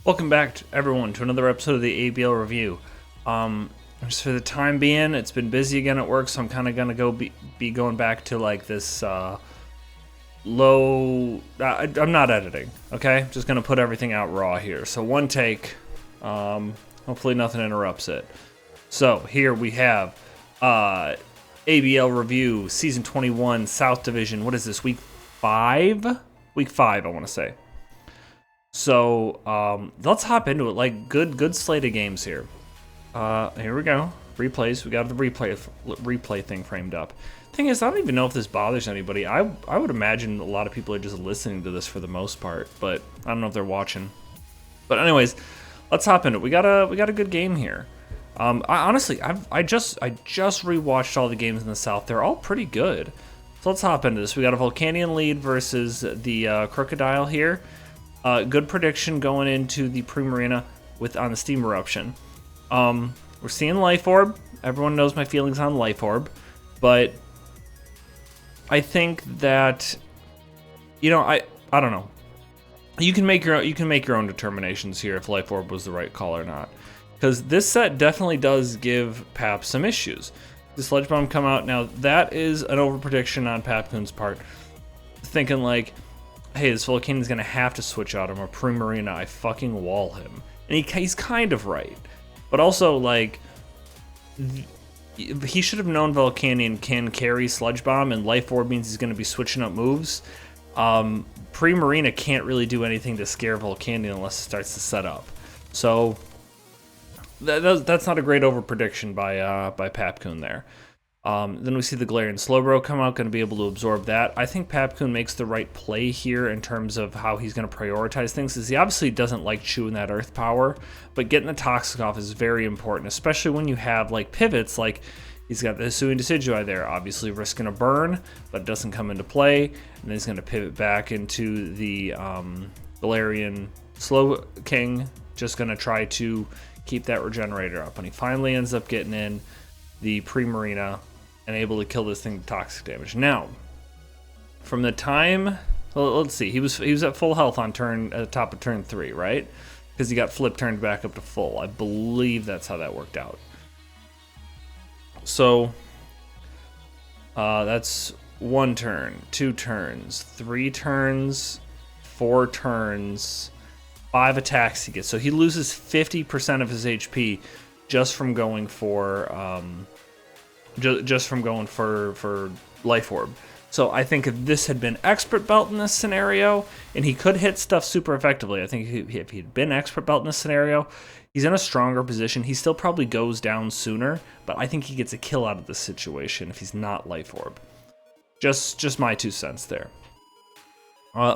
Welcome back, everyone, to another episode of the ABL review. Just for the time being, it's been busy again at work, so I'm kind of gonna be going back to like this low. I'm not editing, okay? Just gonna put everything out raw here. So one take. Hopefully nothing interrupts it. So here we have ABL review, season 21, South Division. What is this? Week 5? Week 5, I want to say. So let's hop into it. Like good slate of games here. Here we go. Replays. We got the replay thing framed up. Thing is, I don't even know if this bothers anybody. I would imagine a lot of people are just listening to this for the most part, but I don't know if they're watching. But anyways, let's hop into it. We got a good game here. Honestly, I just rewatched all the games in the South. They're all pretty good. So let's hop into this. We got a Volcanian lead versus the Crocodile here. Good prediction going into the Pre-Marina on the Steam Eruption. We're seeing Life Orb. Everyone knows my feelings on Life Orb, but I think that I don't know. You can make your own determinations here if Life Orb was the right call or not, because this set definitely does give Pap some issues. The Sludge Bomb come out now. That is an over prediction on Papcoon's part, thinking like, hey, this Volcanian's gonna have to switch out him or Pre-Marina, I fucking wall him. And he's kind of right. But also, like, he should have known Volcanian can carry Sludge Bomb, and Life Orb means he's gonna be switching up moves. Pre-Marina can't really do anything to scare Volcanian unless it starts to set up. So that's not a great over prediction by Papcoon there. Then we see the Galarian Slowbro come out, going to be able to absorb that. I think Papcoon makes the right play here in terms of how he's going to prioritize things, because he obviously doesn't like chewing that Earth Power, but getting the Toxic off is very important, especially when you have like pivots, like he's got the Hisuian Decidueye there, obviously risking a burn, but it doesn't come into play, and then he's going to pivot back into the Galarian Slow King, just going to try to keep that Regenerator up, and he finally ends up getting in the Pre-Marina and able to kill this thing with toxic damage. Now, from the time, well, let's see, he was at full health on at the top of turn 3, right? Because he got flip turned back up to full. I believe that's how that worked out. So that's 1 turn, 2 turns, 3 turns, 4 turns, 5 attacks he gets. So he loses 50% of his HP just from going for for Life Orb. So I think if this had been Expert Belt in this scenario, and he could hit stuff super effectively, I think if he'd been Expert Belt in this scenario, he's in a stronger position. He still probably goes down sooner, but I think he gets a kill out of this situation if he's not Life Orb. Just my 2 cents there.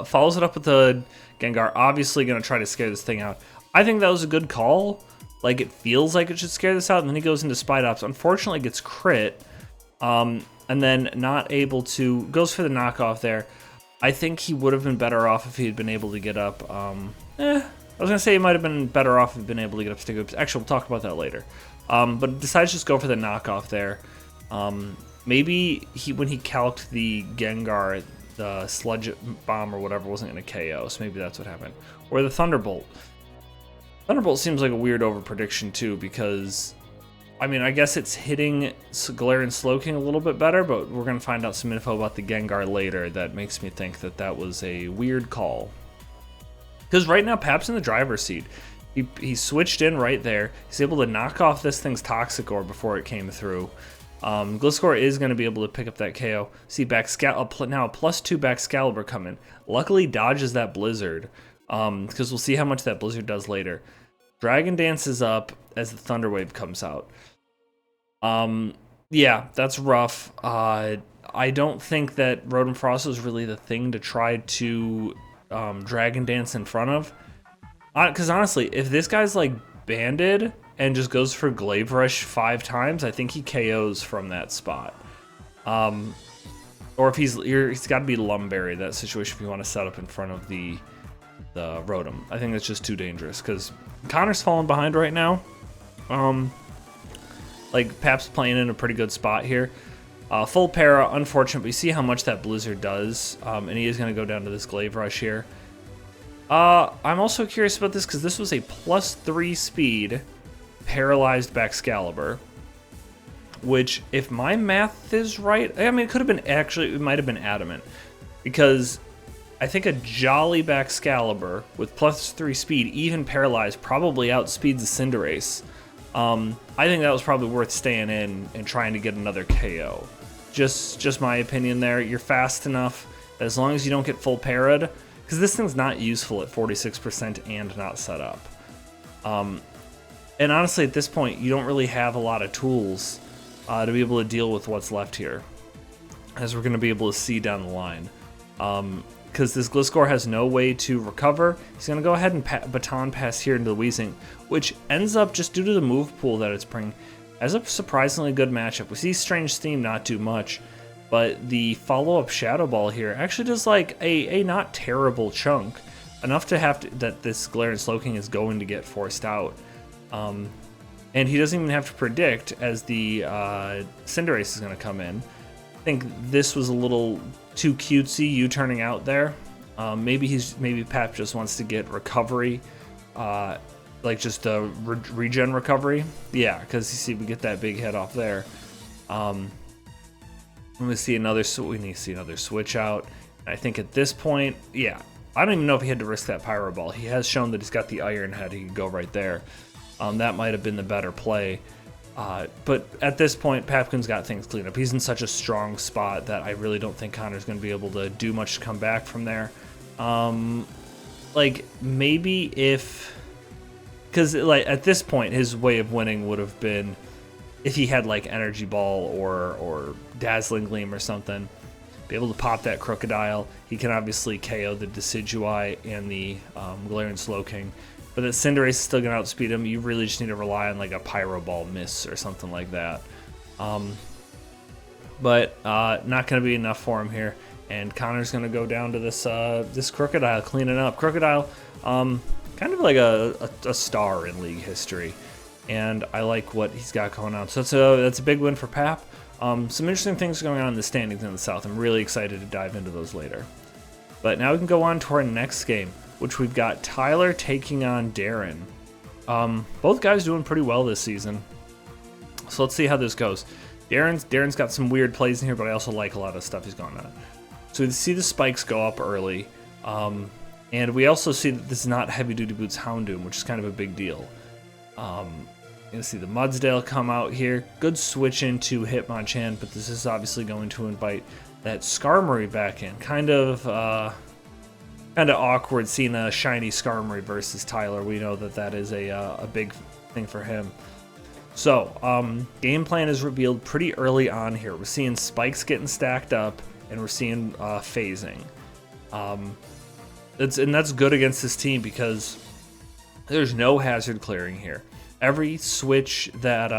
Follows it up with the Gengar, obviously going to try to scare this thing out. I think that was a good call. Like, it feels like it should scare this out, and then he goes into Spite Ops. Unfortunately, gets crit, and then not able to... Goes for the knockoff there. I think he would have been better off if he had been able to get up... I was going to say he might have been better off if he'd been able to get up Stick Ups. Actually, we'll talk about that later. But decides to just go for the knockoff there. Maybe when he calced the Gengar, the Sludge Bomb or whatever wasn't going to KO, so maybe that's what happened. Or the Thunderbolt. Thunderbolt seems like a weird over prediction too, because I mean, I guess it's hitting Galarian Slowking a little bit better, but we're going to find out some info about the Gengar later that makes me think that was a weird call. Because right now Pap's in the driver's seat. He switched in right there. He's able to knock off this thing's Toxic Orb before it came through. Gliscor is going to be able to pick up that KO. See, now a +2 Baxcalibur coming. Luckily dodges that Blizzard, because we'll see how much that Blizzard does later. Dragon Dance is up as the Thunder Wave comes out. Yeah, that's rough. I don't think that Rotom Frost is really the thing to try to Dragon Dance in front of. Because honestly, if this guy's like banded and just goes for Glaive Rush 5 times, I think he KOs from that spot. Or if he's got to be Lumberry, that situation if you want to set up in front of the Rotom. I think that's just too dangerous because Connor's falling behind right now. Like Pap's playing in a pretty good spot here. Full para, unfortunate, but you see how much that Blizzard does, and he is going to go down to this Glaive Rush here. I'm also curious about this because this was a +3 speed paralyzed Baxcalibur, which, if my math is right, I mean, it could have been, actually, it might have been adamant, because I think a jolly Baxcalibur with +3 speed, even paralyzed, probably outspeeds the Cinderace. I think that was probably worth staying in and trying to get another KO. Just my opinion there. You're fast enough that as long as you don't get full parried, because this thing's not useful at 46% and not set up. And honestly, at this point, you don't really have a lot of tools to be able to deal with what's left here, as we're going to be able to see down the line. Because this Gliscor has no way to recover, he's going to go ahead and Baton Pass here into the Weezing, which ends up, just due to the move pool that it's bringing, as a surprisingly good matchup. We see Strange Steam not do much, but the follow-up Shadow Ball here actually does like a not terrible chunk, enough to have to, that this Galarian Slowking is going to get forced out. And he doesn't even have to predict, as the Cinderace is going to come in. I think this was a little too cutesy, you turning out there. Maybe Pap just wants to get recovery, like just a regen recovery. Yeah, because you see we get that big head off there. We need to see another switch out. I think at this point, yeah, I don't even know if he had to risk that Pyro Ball. He has shown that he's got the Iron Head. He can go right there. That might have been the better play. But at this point, Papkin's got things cleaned up. He's in such a strong spot that I really don't think Connor's going to be able to do much to come back from there. Like, maybe if... Because, like, at this point, his way of winning would have been if he had, like, Energy Ball or Dazzling Gleam or something. Be able to pop that Crocodile. He can obviously KO the Decidueye and the Galarian Slowking. But that Cinderace is still going to outspeed him. You really just need to rely on like a Pyro Ball miss or something like that. But not going to be enough for him here. And Connor's going to go down to this this Crocodile, cleaning up. Crocodile, kind of like a star in League history. And I like what he's got going on. So that's a big win for Pap. Some interesting things going on in the standings in the South. I'm really excited to dive into those later. But now we can go on to our next game, which we've got Tyler taking on Darren. Both guys doing pretty well this season. So let's see how this goes. Darren's got some weird plays in here, but I also like a lot of stuff he's going on. So we see the spikes go up early. And we also see that this is not Heavy Duty Boots Houndoom, which is kind of a big deal. You see the Mudsdale come out here. Good switch into Hitmonchan, but this is obviously going to invite that Skarmory back in. Kind of awkward seeing a shiny Skarmory versus Tyler. We know that is a big thing for him. So, game plan is revealed pretty early on here. We're seeing spikes getting stacked up, and we're seeing phasing. That's good against this team because there's no hazard clearing here. Every switch that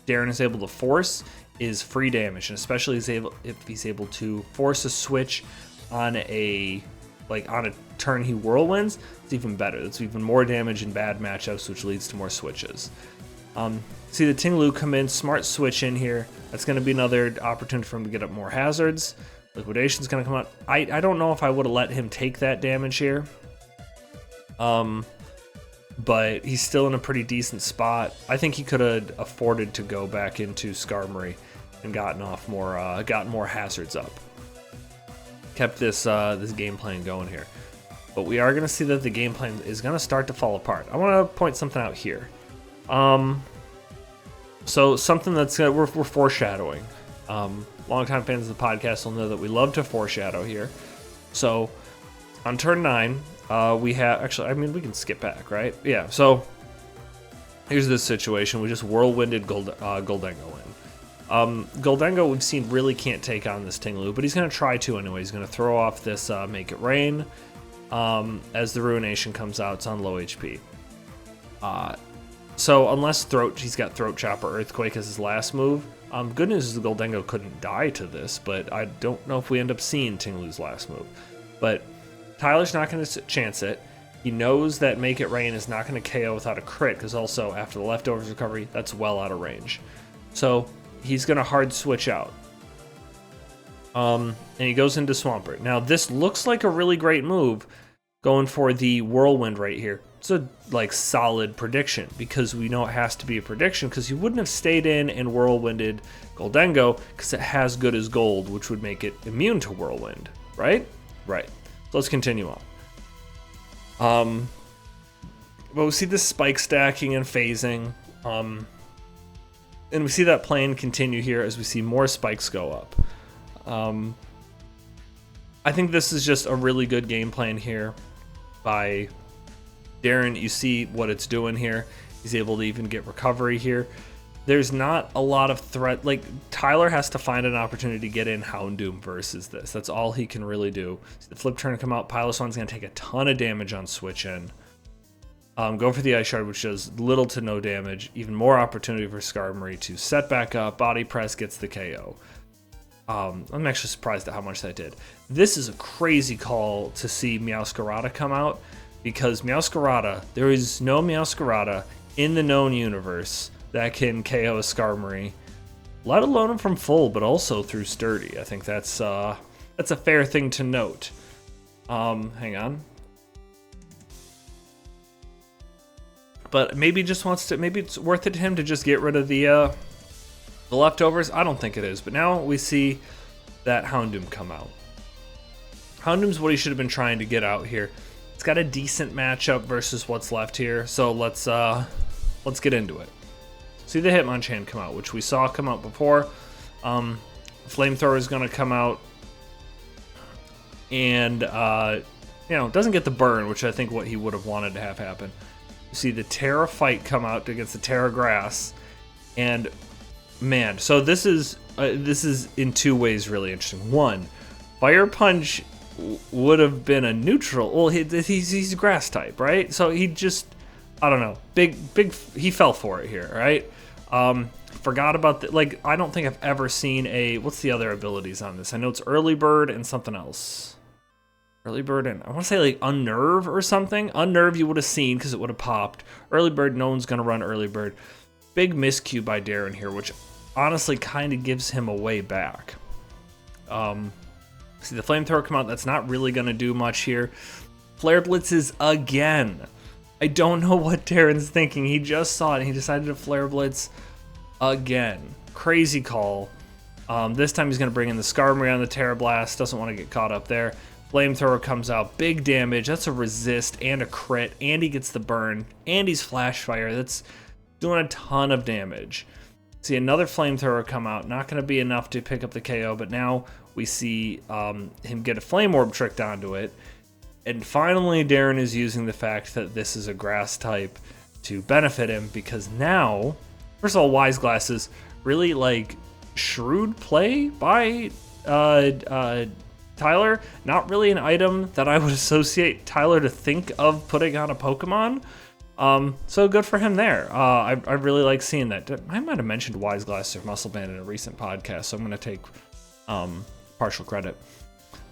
Darren is able to force is free damage, and especially if he's able to force a switch on a turn he whirlwinds, it's even better. It's even more damage in bad matchups, which leads to more switches. See the Tinglu come in, smart switch in here. That's going to be another opportunity for him to get up more hazards. Liquidation's going to come out. I don't know if I would have let him take that damage here. But he's still in a pretty decent spot. I think he could have afforded to go back into Skarmory and gotten more hazards up. Kept this game plan going here. But we are going to see that the game plan is going to start to fall apart. I want to point something out here. So something that's we're foreshadowing. Longtime fans of the podcast will know that we love to foreshadow here. So on turn 9, we have we can skip back, right? Yeah. So here's this situation. We just whirlwinded Goldengo in. Goldengo we've seen really can't take on this Tinglu, but he's going to try to anyway. He's going to throw off this Make It Rain as the Ruination comes out. It's on low HP. So unless he's got Throat Chop or Earthquake as his last move. Good news is the Goldengo couldn't die to this, but I don't know if we end up seeing Tinglu's last move. But Tyler's not going to chance it. He knows that Make It Rain is not going to KO without a crit, because also after the Leftovers recovery, that's well out of range. So he's going to hard switch out. And he goes into Swampert. Now this looks like a really great move. going for the Whirlwind right here. It's a like solid prediction because we know it has to be a prediction because you wouldn't have stayed in and Whirlwinded Goldengo because it has good as gold, which would make it immune to Whirlwind, right? Right. So let's continue on. But we see this spike stacking and phasing. And we see that plane continue here as we see more spikes go up. I think this is just a really good game plan here by Darren. You see what it's doing here. He's able to even get recovery here. There's not a lot of threat. Like, Tyler has to find an opportunity to get in Houndoom versus this. That's all he can really do. See the flip turn come out. Piloswin's going to take a ton of damage on switch in. Go for the Ice Shard, which does little to no damage. Even more opportunity for Skarmory to set back up. Body Press gets the KO. I'm actually surprised at how much that did. This is a crazy call to see Meowscarada come out, because Meowscarada, there is no Meowscarada in the known universe that can KO a Skarmory, let alone him from full, but also through Sturdy. I think that's a fair thing to note. Hang on. But maybe just wants to, maybe it's worth it to him to just get rid of the leftovers. I don't think it is, but now we see that Houndoom come out. Houndoom's what he should have been trying to get out here. It's got a decent matchup versus what's left here, so let's get into it. See the Hitmonchan come out, which we saw come out before. Flamethrower is going to come out, and doesn't get the burn, which I think what he would have wanted to have happen. You see the Terra Fight come out against the Terra Grass, and man, so this is in two ways really interesting. One, Fire Punch would have been a neutral. Well, he's grass type, right? So he just, I don't know, big. He fell for it here, right? Forgot about the, like, I don't think I've ever seen a, what's the other abilities on this? I know it's Early Bird and something else. Early Bird and I want to say like Unnerve or something. Unnerve you would have seen because it would have popped. Early Bird, no one's gonna run Early Bird. Big miscue by Darren here, which honestly kind of gives him a way back. See the Flamethrower come out. That's not really going to do much here. Flare Blitzes again. I don't know what Darren's thinking. He just saw it and he decided to Flare Blitz again. Crazy call. This time he's going to bring in the Skarmory on the Terra Blast. Doesn't want to get caught up there. Flamethrower comes out. Big damage. That's a resist and a crit. And he gets the burn. And he's Flash Fire. That's doing a ton of damage. See another Flamethrower come out. Not going to be enough to pick up the KO, but now we see him get a Flame Orb tricked onto it. And finally, Darren is using the fact that this is a grass type to benefit him, because now, first of all, Wise Glasses, really like shrewd play by Tyler. Not really an item that I would associate Tyler to think of putting on a Pokemon. So good for him there. I really like seeing that. I might have mentioned Wise Glasses or Muscle Band in a recent podcast, so I'm going to take partial credit.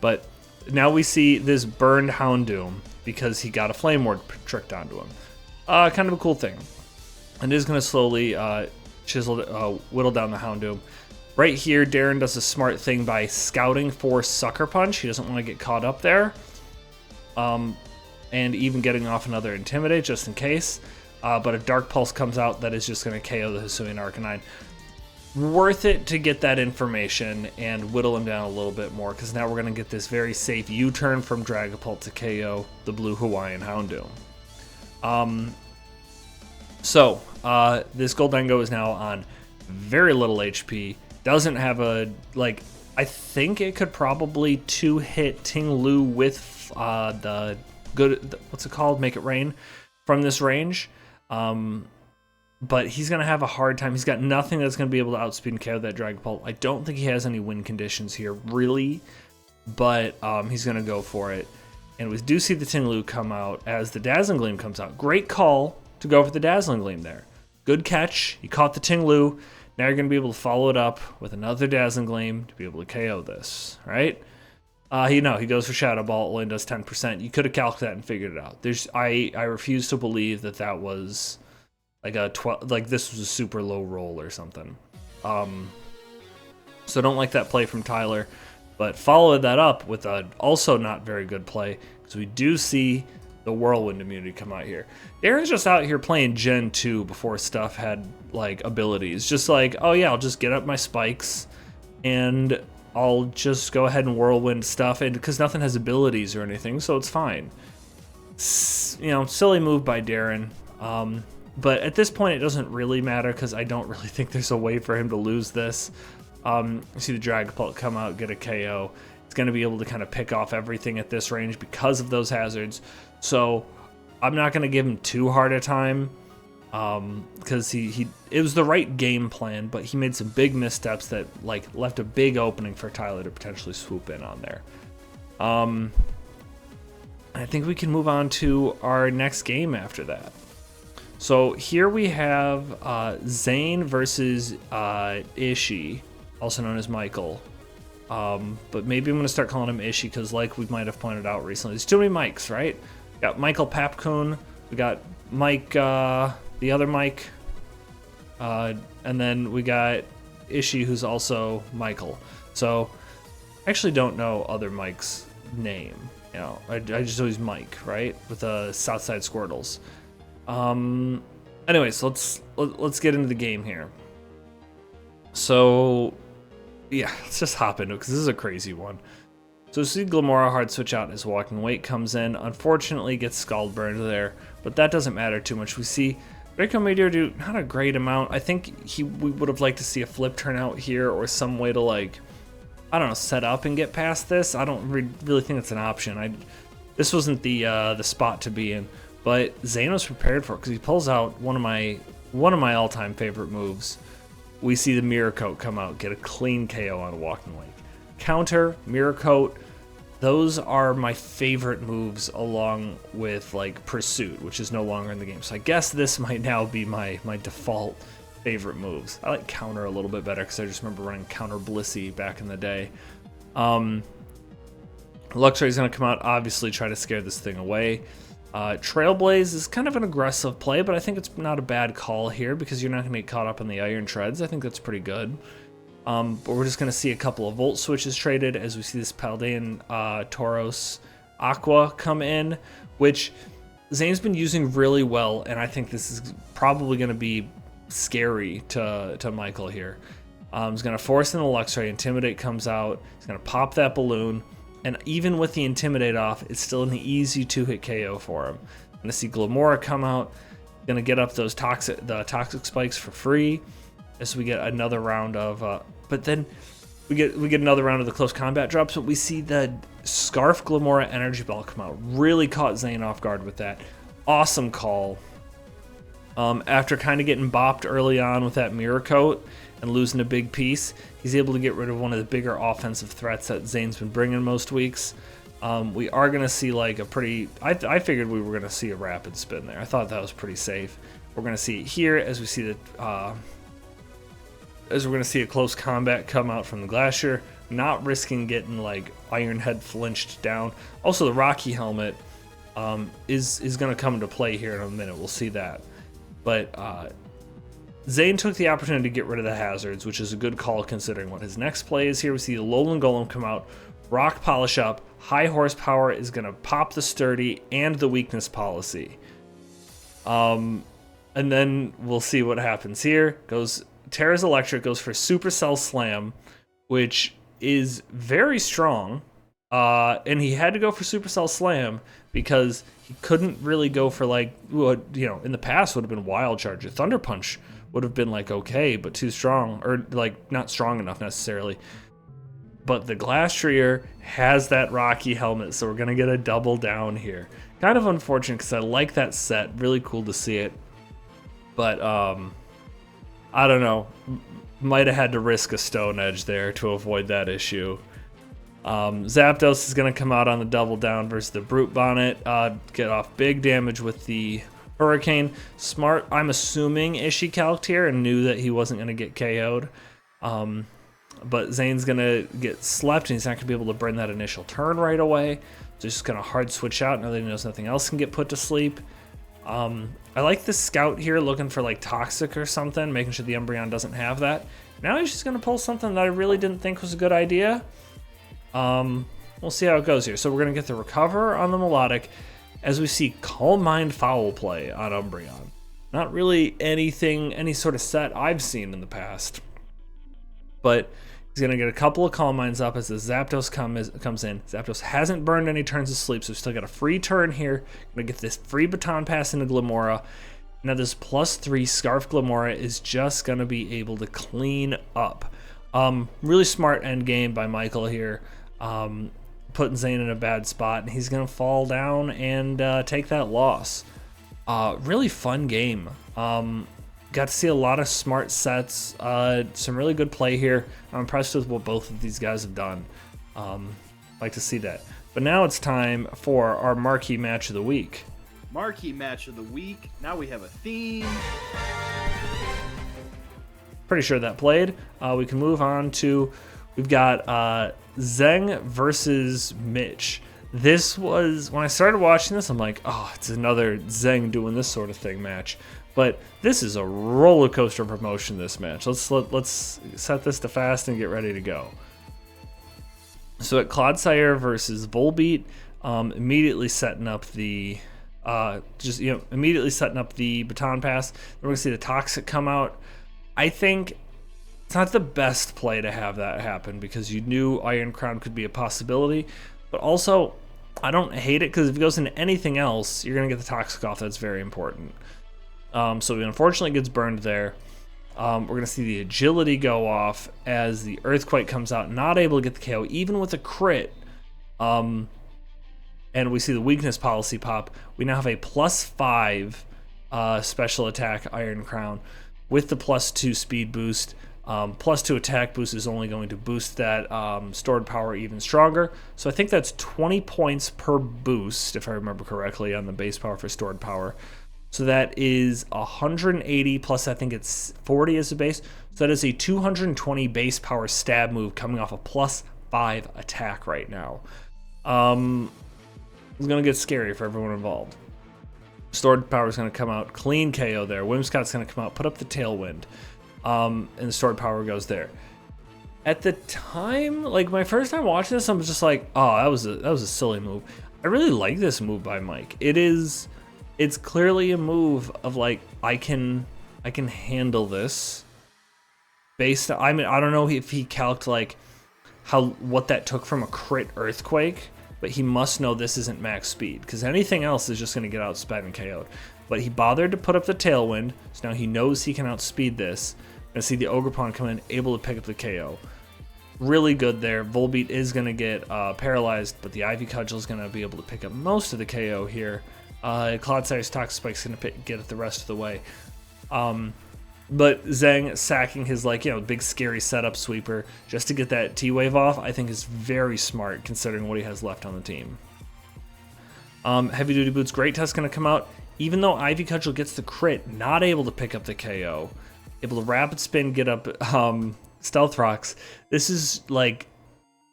But now we see this burned Houndoom because he got a Flame Ward tricked onto him. Kind of a cool thing. And it is going to slowly whittle down the Houndoom. Right here, Darren does a smart thing by scouting for Sucker Punch. He doesn't want to get caught up there. And even getting off another Intimidate just in case. But a Dark Pulse comes out that is just going to KO the Hisuian Arcanine. Worth it to get that information and whittle him down a little bit more, because now we're going to get this very safe U-turn from Dragapult to KO the Blue Hawaiian Houndoom. This Goldengo is now on very little HP. Doesn't have a, like, I think it could probably two-hit Ting-Lu with the good, what's it called? Make It Rain from this range. But he's going to have a hard time. He's got nothing that's going to be able to outspeed and KO that Dragapult. I don't think he has any win conditions here, really. But he's going to go for it. And we do see the Ting-Lu come out as the Dazzling Gleam comes out. Great call to go for the Dazzling Gleam there. Good catch. You caught the Ting-Lu. Now you're going to be able to follow it up with another Dazzling Gleam to be able to KO this, right? He goes for Shadow Ball, only does 10%. You could have calculated that and figured it out. I refuse to believe that was like a 12, like this was a super low roll or something. So don't like that play from Tyler, but followed that up with a also not very good play. So we do see the Whirlwind immunity come out here. Darren's just out here playing Gen 2 before stuff had like abilities. Just like, oh yeah, I'll just get up my spikes and I'll just go ahead and Whirlwind stuff, and because nothing has abilities or anything, so it's fine. You know, silly move by Darren. But at this point, it doesn't really matter because I don't really think there's a way for him to lose this. You see the Dragapult come out, get a KO. It's going to be able to kind of pick off everything at this range because of those hazards. So I'm not going to give him too hard a time because it was the right game plan, but he made some big missteps that like left a big opening for Tyler to potentially swoop in on there. I think we can move on to our next game after that. So here we have Zane versus Ishii, also known as Michael. But maybe I'm going to start calling him Ishii because like we might have pointed out recently, there's too many Mikes, right? We got Michael Papcoon, we got Mike, the other Mike, and then we got Ishii, who's also Michael. So I actually don't know other Mike's name. You know, I just always Mike, right? With the Southside Squirtles. Anyways, let's get into the game here. So yeah, let's just hop into it because this is a crazy one. So see Glamora hard switch out as walking weight comes in. Unfortunately gets Scald Burned there, but that doesn't matter too much. We see Draco Meteor do not a great amount. I think we would have liked to see a flip turn out here or some way to like, I don't know, set up and get past this. I don't really think it's an option. This wasn't the spot to be in, but Zane was prepared for it because he pulls out one of my all-time favorite moves. We see the Mirror Coat come out, get a clean KO on a Walking Lake. Counter, Mirror Coat, those are my favorite moves along with like Pursuit, which is no longer in the game. So I guess this might now be my default favorite moves. I like Counter a little bit better because I just remember running Counter Blissey back in the day. Luxray is going to come out, obviously try to scare this thing away. Trailblaze is kind of an aggressive play, but I think it's not a bad call here because you're not going to get caught up in the Iron Treads. I think that's pretty good. But we're just going to see a couple of Volt switches traded as we see this Paldean Tauros Aqua come in, which Zane's been using really well, and I think this is probably going to be scary to Michael here. He's going to force in the Luxray, Intimidate comes out, he's going to pop that balloon, and even with the Intimidate off, it's still an easy 2-hit KO for him. Going to see Glamora come out, going to get up those toxic spikes for free as we get another round of, but then we get another round of the close combat drops, but we see the Scarf Glamora Energy Ball come out. Really caught Zane off guard with that. Awesome call. After kind of getting bopped early on with that Mirror Coat and losing a big piece, he's able to get rid of one of the bigger offensive threats that Zane's been bringing most weeks. We are going to see like a pretty... I figured we were going to see a rapid spin there. I thought that was pretty safe. We're going to see it here as we see as we're going to see a close combat come out from the Glacier, not risking getting like Iron Head flinched down. Also, the Rocky Helmet is going to come into play here in a minute. We'll see that. But Zane took the opportunity to get rid of the hazards, which is a good call considering what his next play is here. We see the Alolan Golem come out, Rock Polish up, High Horsepower is going to pop the Sturdy and the Weakness Policy. And then we'll see what happens here. Terra's Electric goes for Supercell Slam, which is very strong. And he had to go for Supercell Slam because he couldn't really go for like, what, you know, in the past would have been Wild Charge. Thunder Punch would have been like okay, but too strong, or like not strong enough necessarily. But the Glastrier has that Rocky Helmet, so we're gonna get a double down here. Kind of unfortunate because I like that set, really cool to see it. But I don't know, might have had to risk a Stone Edge there to avoid that issue. Zapdos is going to come out on the double down versus the Brute Bonnet, get off big damage with the Hurricane. Smart, I'm assuming Ishii calced here and knew that he wasn't going to get KO'd. But Zane's going to get slept and he's not going to be able to burn that initial turn right away. So he's just going to hard switch out now that he knows nothing else can get put to sleep. I like the Scout here looking for like Toxic or something, making sure the Umbreon doesn't have that. Now he's just going to pull something that I really didn't think was a good idea. We'll see how it goes here. So we're going to get the Recover on the Melodic as we see Calm Mind Foul play on Umbreon. Not really any sort of set I've seen in the past. But he's going to get a couple of Calm Minds up as the Zapdos comes in. Zapdos hasn't burned any turns of sleep, so we've still got a free turn here. Going to get this free Baton Pass into Glimmora. Now this +3 Scarf Glimmora is just going to be able to clean up. Really smart end game by Michael here. Putting Zane in a bad spot, and he's going to fall down and take that loss. Really fun game. Got to see a lot of smart sets, some really good play here. I'm impressed with what both of these guys have done. Like to see that. But now it's time for our marquee match of the week. Marquee match of the week. Now we have a theme. Pretty sure that played. We can move on to, we've got Zeng versus Mitch. This was, when I started watching this, I'm like, oh, it's another Zeng doing this sort of thing match. But this is a roller coaster promotion, this match. Let's set this to fast and get ready to go. So at Clodsire versus Volbeat, immediately setting up the immediately setting up the Baton Pass. We're gonna see the Toxic come out. I think it's not the best play to have that happen because you knew Iron Crown could be a possibility, but also I don't hate it because if it goes into anything else, you're gonna get the Toxic off. That's very important. So he unfortunately gets burned there. We're gonna see the Agility go off as the Earthquake comes out, not able to get the KO even with a crit. And we see the Weakness Policy pop. We now have a +5 special attack Iron Crown with the +2 speed boost. +2 attack boost is only going to boost that stored power even stronger. So I think that's 20 points per boost, if I remember correctly, on the base power for stored power. So that is 180 plus I think it's 40 as a base. So that is a 220 base power stab move coming off a +5 attack right now. It's going to get scary for everyone involved. Stored power is going to come out, clean KO there. Whimscott's going to come out, put up the Tailwind, and the stored power goes there. At the time, like my first time watching this, I was just like, oh, that was a silly move. I really like this move by Mike. It's clearly a move of like I can handle this. I don't know if he calced like what that took from a crit Earthquake. But he must know this isn't max speed, because anything else is just going to get outsped and KO'd. But he bothered to put up the Tailwind, so now he knows he can outspeed this. And see the Ogerpon come in, able to pick up the KO. Really good there. Volbeat is going to get paralyzed, but the Ivy Cudgel is going to be able to pick up most of the KO here. Clodsire's Toxic Spike is going to get it the rest of the way. But Zeng sacking his big scary setup sweeper just to get that T-Wave off, I think is very smart considering what he has left on the team. Heavy Duty Boots Great Test going to come out. Even though Ivy Cudgel gets the crit, not able to pick up the KO. Able to Rapid Spin, get up Stealth Rocks. This is like,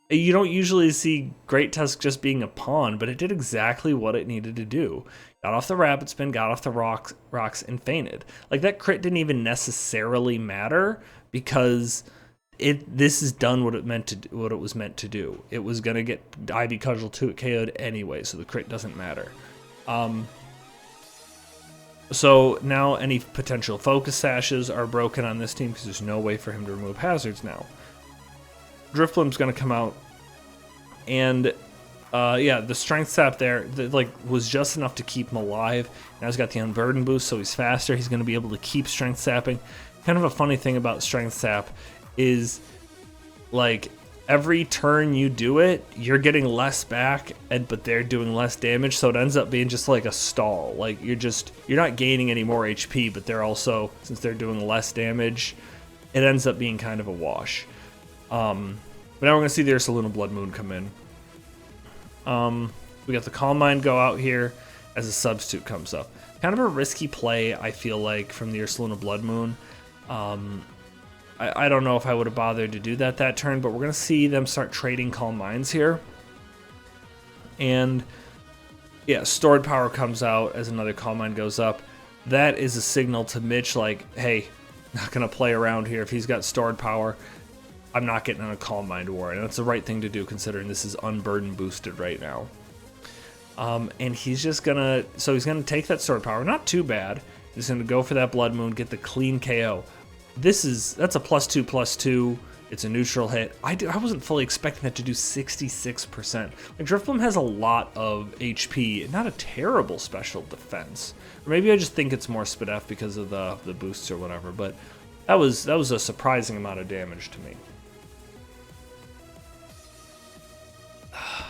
you don't usually see Great Tusk just being a pawn, but it did exactly what it needed to do. Got off the Rapid Spin, got off the rocks, and fainted. Like, that crit didn't even necessarily matter because this has done what it was meant to do. It was gonna get Ivy Cudgel KO'd anyway, so the crit doesn't matter. So now any potential Focus Sashes are broken on this team because there's no way for him to remove hazards now. Drifblim's gonna come out, and the Strength Sap there was just enough to keep him alive. Now he's got the Unburden boost, so he's faster. He's going to be able to keep Strength Sapping. Kind of a funny thing about Strength Sap is, like, every turn you do it, you're getting less back, but they're doing less damage, so it ends up being just like a stall. Like, you're not gaining any more HP, but they're also, since they're doing less damage, it ends up being kind of a wash. But now we're going to see the Ursaluna Blood Moon come in. We got the Calm Mind go out here as a substitute comes up. Kind of a risky play, I feel like, from the Ursaluna Blood Moon. I don't know if I would have bothered to do that turn, but we're going to see them start trading Calm Minds here. And yeah, Stored Power comes out as another Calm Mind goes up. That is a signal to Mitch like, hey, not going to play around here if he's got Stored Power. I'm not getting in a Calm Mind War, and that's the right thing to do considering this is unburden boosted right now. And he's just gonna, so he's gonna take that Sword Power, not too bad. He's gonna go for that Blood Moon, get the clean KO. That's a +2/+2. It's a neutral hit. I wasn't fully expecting that to do 66%. Like, Drifblim has a lot of HP, not a terrible special defense. Or maybe I just think it's more SPDF because of the boosts or whatever, but that was a surprising amount of damage to me.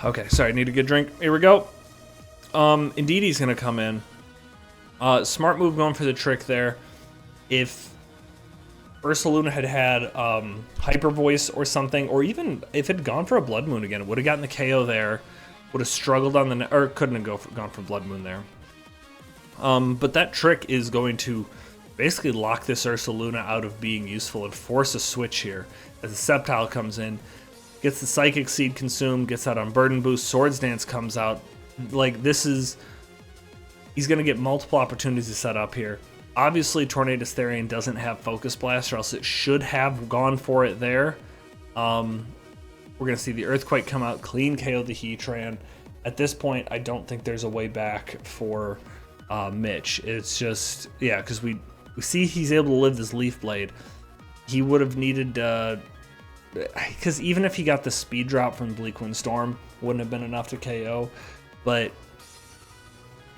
Okay, sorry, I need a good drink. Here we go. Indeed, he's gonna come in. Smart move going for the trick there. If Ursaluna had Hyper Voice or something, or even if it had gone for a Blood Moon again, it would have gotten the KO there, would have struggled on the or couldn't have gone for Blood Moon there. But that trick is going to basically lock this Ursaluna out of being useful and force a switch here as the Sceptile comes in, gets the Psychic Seed consumed, gets that on Burden Boost, Swords Dance comes out. Like, this is, he's going to get multiple opportunities to set up here. Obviously, Tornadus Therian doesn't have Focus Blast, or else it should have gone for it there. We're going to see the Earthquake come out, clean KO the Heatran. At this point, I don't think there's a way back for Mitch. It's just, yeah, because we see he's able to live this Leaf Blade. He would have needed, because even if he got the speed drop from Bleak Wind Storm, wouldn't have been enough to KO. But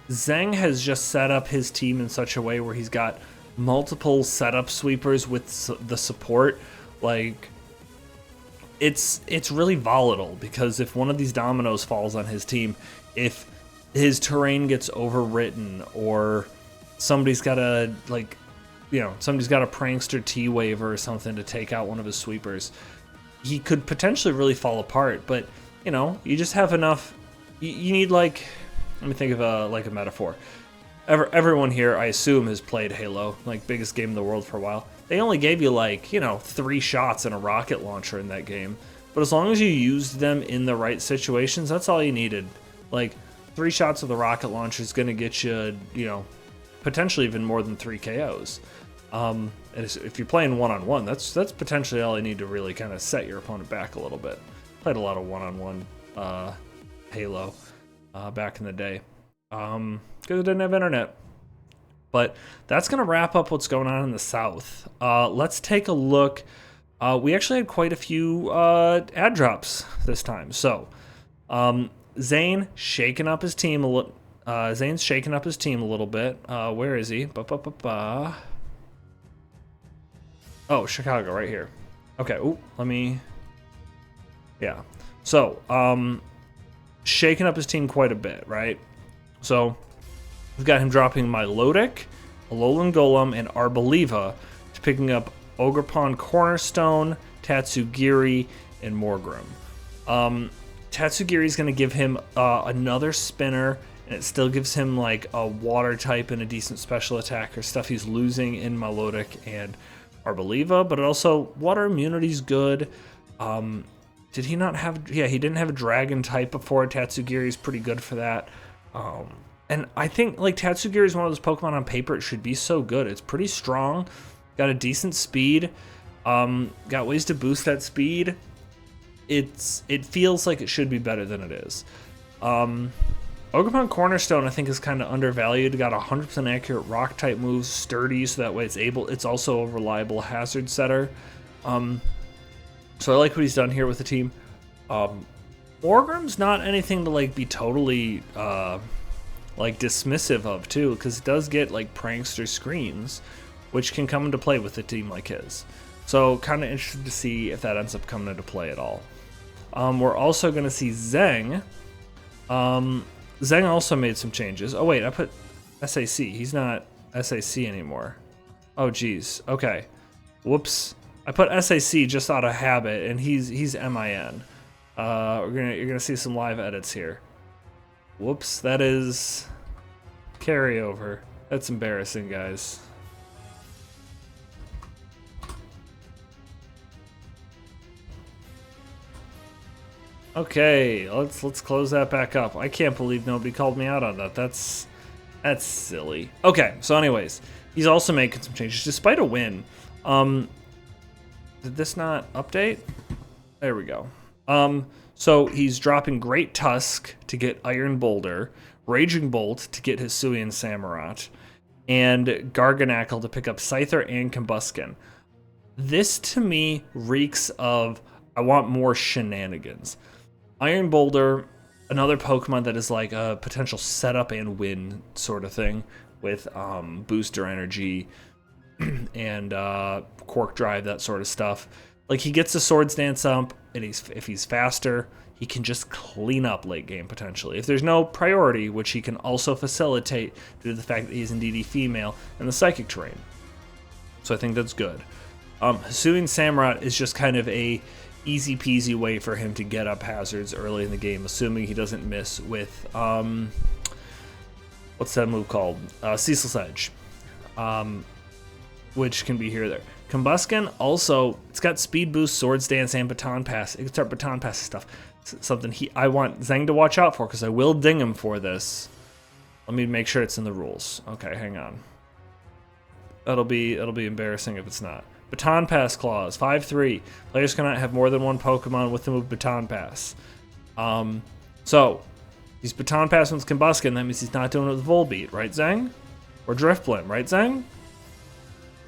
Zheng has just set up his team in such a way where he's got multiple setup sweepers with the support. Like, it's really volatile, because if one of these dominoes falls on his team, if his terrain gets overwritten, or somebody's got a, like, you know, somebody's got a Prankster T-Wave or something to take out one of his sweepers, he could potentially really fall apart. But, you know, you just have enough. You need, like, let me think of a metaphor. Everyone here, I assume, has played Halo, like, biggest game in the world for a while. They only gave you, like, you know, 3 shots and a rocket launcher in that game. But as long as you used them in the right situations, that's all you needed. Like, 3 shots of the rocket launcher is going to get you, you know, potentially even more than 3 KOs. And if you're playing one-on-one, that's potentially all you need to really kind of set your opponent back a little bit. Played a lot of one-on-one Halo back in the day, because I didn't have internet. But that's going to wrap up what's going on in the South. Let's take a look. We actually had quite a few ad drops this time. So, Zane shaking up his team a little. Zane's shaking up his team a little bit. Where is he? Oh, Chicago, right here. Okay. Ooh, let me. Yeah. So, shaking up his team quite a bit, right? So, we've got him dropping Milotic, Alolan Golem, and Arboliva, to picking up Ogerpon Cornerstone, Tatsugiri, and Morgrem. Tatsugiri is going to give him another spinner, and it still gives him like a water type and a decent special attack or stuff he's losing in Milotic and Arboliva, but also water immunity is good. Did he not have... Yeah, he didn't have a dragon type before. Tatsugiri is pretty good for that. And I think, like, Tatsugiri is one of those Pokemon on paper. It should be so good. It's pretty strong. Got a decent speed. Got ways to boost that speed. It feels like it should be better than it is. Ogerpon Cornerstone, I think, is kind of undervalued. Got 100% accurate rock type moves, sturdy, so that way it's also a reliable hazard setter. So I like what he's done here with the team. Morgrem's not anything to like be totally like dismissive of too, because it does get like prankster screens, which can come into play with a team like his. So kind of interested to see if that ends up coming into play at all. We're also going to see Zheng. Zheng also made some changes. Oh wait, I put SAC. He's not SAC anymore. Oh geez. Okay. Whoops. I put SAC just out of habit, and he's MIN. You're gonna see some live edits here. Whoops, that is carryover. That's embarrassing, guys. Okay, let's close that back up. I can't believe nobody called me out on that. That's silly. Okay, so anyways, he's also making some changes despite a win. Did this not update? There we go. So he's dropping Great Tusk to get Iron Boulder, Raging Bolt to get Hisuian Samurott, and Garganackle to pick up Scyther and Combusken. This to me reeks of I want more shenanigans. Iron Boulder, another Pokemon that is like a potential setup and win sort of thing with booster energy and Quark Drive, that sort of stuff. Like he gets the Swords Dance up, and if he's faster, he can just clean up late game potentially. If there's no priority, which he can also facilitate due to the fact that he's indeed a female and the psychic terrain. So I think that's good. Hisuian Samurott is just kind of a easy peasy way for him to get up hazards early in the game, assuming he doesn't miss with what's that move called? Ceaseless Edge, which can be here or there. Combusken also, it's got speed boost, Swords Dance, and Baton Pass. It can start Baton Pass stuff. Something I want Zhang to watch out for, because I will ding him for this. Let me make sure it's in the rules. Okay, hang on. It'll be embarrassing if it's not. Baton Pass clause 5-3. Players cannot have more than one Pokemon with the move Baton Pass. So he's Baton Pass with Combusken. That means he's not doing it with Volbeat, right, Zhang? Or Drifblim, right, Zhang?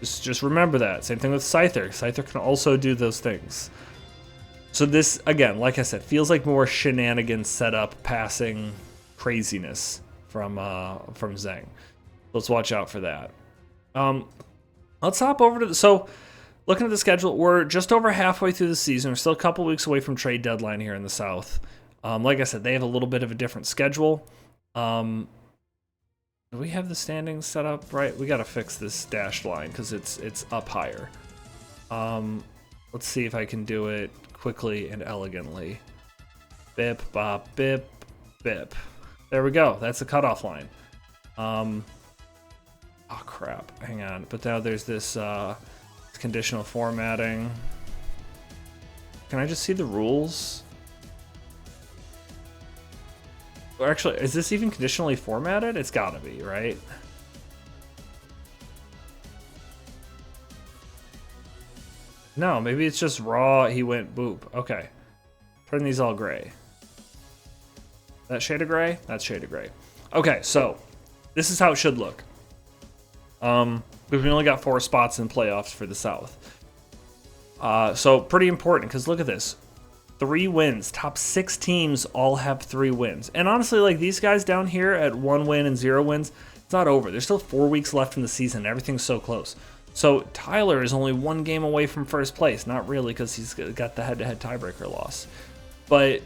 Just remember that. Same thing with Scyther. Scyther can also do those things. So this, again, like I said, feels like more shenanigans setup, passing craziness from Zhang. Let's watch out for that. Let's hop over to so looking at the schedule, we're just over halfway through the season. We're still a couple weeks away from trade deadline here in the South. Like I said, they have a little bit of a different schedule. Do we have the standings set up right? We got to fix this dashed line because it's up higher. Let's see if I can do it quickly and elegantly. Bip, bop, bip, bip. There we go. That's the cutoff line. Oh crap. Hang on. But now there's this conditional formatting. Can I just see the rules? Or actually, is this even conditionally formatted? It's gotta be, right? No, maybe it's just raw, he went boop. Okay. Turn these all gray. That shade of gray? That's shade of gray. Okay, so this is how it should look. We've only got 4 spots in playoffs for the South. So pretty important, because look at this. 3 wins. Top 6 teams all have 3 wins. And honestly, like these guys down here at 1 win and 0 wins, it's not over. There's still 4 weeks left in the season. Everything's so close. So Tyler is only 1 game away from first place. Not really, because he's got the head-to-head tiebreaker loss. But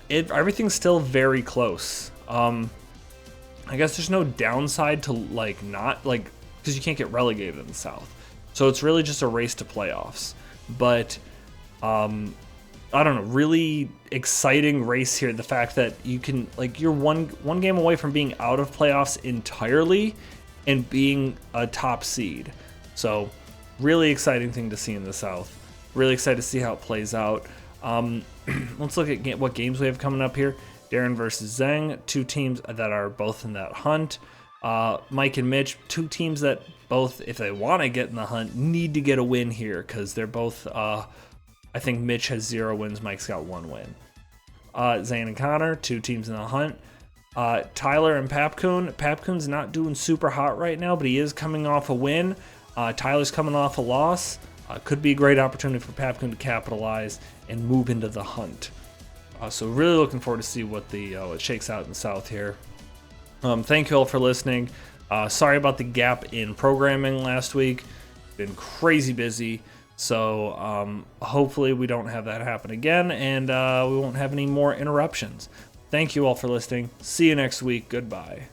everything's still very close. I guess there's no downside to like not like because you can't get relegated in the South. So it's really just a race to playoffs. But I don't know, really exciting race here. The fact that you can, like, you're one game away from being out of playoffs entirely and being a top seed. So really exciting thing to see in the South. Really excited to see how it plays out. Let's look at what games we have coming up here. Darren versus Zhang, 2 teams that are both in that hunt. Mike and Mitch, 2 teams that both, if they want to get in the hunt, need to get a win here because they're both... I think Mitch has 0 wins. Mike's got 1 win. Zane and Connor, 2 teams in the hunt. Tyler and Papcoon. Papcoon's not doing super hot right now, but he is coming off a win. Tyler's coming off a loss. Could be a great opportunity for Papcoon to capitalize and move into the hunt. So really looking forward to see what what shakes out in the South here. Thank you all for listening. Sorry about the gap in programming last week. Been crazy busy. So hopefully we don't have that happen again, and we won't have any more interruptions. Thank you all for listening. See you next week. Goodbye.